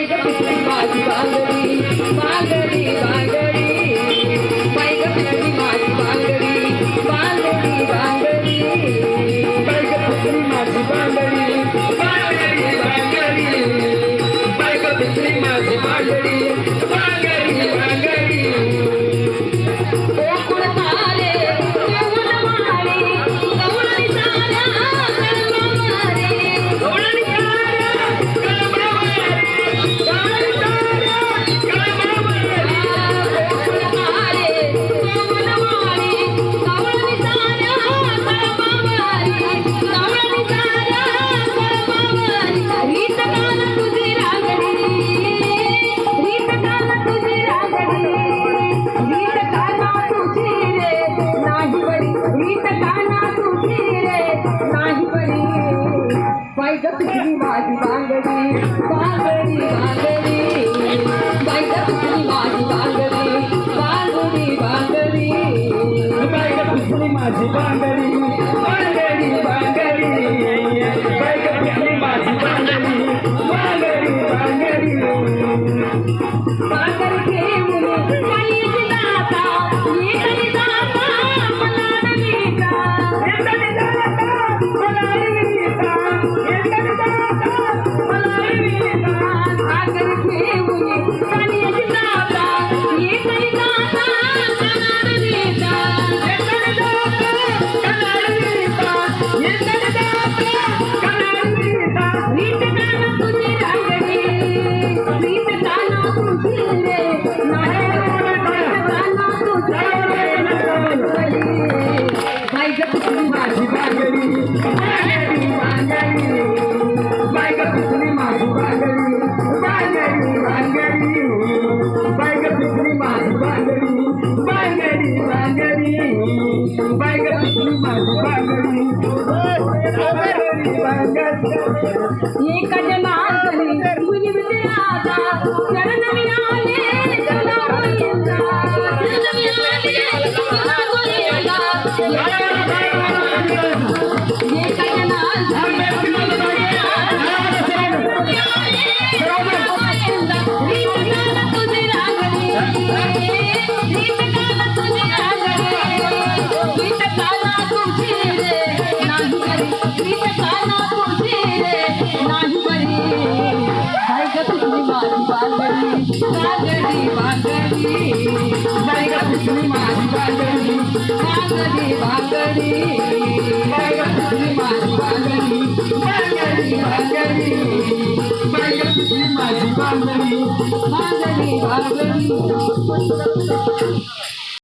बाई ग पिसली माझी बांगडी बांगडी बांगडी बाई ग पिसली माझी बांगडी बांगडी बांगडी बाई ग पिसली माझी बांगडी बांगडी बांगडी बाई ग पिसली माझी बांगडी बांगडी बांगडी गोकुळ मारे देऊळ मारे गवळणी साऱ्या कळमा मारे गवळणी साऱ्या कळमा मारे गवळणी साऱ्या कळमा मारे गोकुळ मारे देऊळ मारे गवळणी साऱ्या कळमा मारे गवळणी साऱ्या कळमा मारे रीत कान तुझी रांगडी रीत कान तुझी रांगडी रीत काना तुझी रे नाही बरी रीत काना तुझी रे नाही बरी बाई ग पिसली माझी बांगडी बांगडी बांगडी बाई ग पिसली माझी बांगडी बांगडी बांगडी बाई ग पिसली माझी बांगडी बांगडी बांगडी बाई ग पिसली माझी बांगडी बांगडी बांगडी बांगड घेऊन काळीची दाता येतली दाता मनाड नीता येतली दाता मनाड नीता येतली दाता मनाड नीता बांगड घेऊन काळीची दाता येतली दाता मनाड नीता येतली दाता मनाड नीता येतली दाता मनाड नीता रीत कान तुझी रांगडी रीत कान तुझी रे नाही कान तुझी रे बाई ग पिसली माझी बांगडी बांगडी बांगडी बाई ग पिसली माझी बांगडी बांगडी बांगडी बाई ग पिसली माझी बांगडी बांगडी बांगडी बाई ग पिसली माझी बांगडी बांगडी बांगडी एक जनार्दनी मुनी विद्याचा चरण मिळाले तुला गोविंदा चरण मिळाले तुला गोविंदा एक जनार्दनी मुनी विद्याचा रीत कान तुझी रांगडी रीत कान तुझी रांगडी रीत कान तुझी रे नाही बरी रीत कान तुझी रे नाही बरी बाई ग पिसली माझी बांगडी बांगडी बांगडी बाई ग पिसली माझी बांगडी बांगडी बांगडी बाई ग पिसली माझी बांगडी बांगडी बांगडी बाई ग पिसली माझी बांगडी बांगडी बांगडी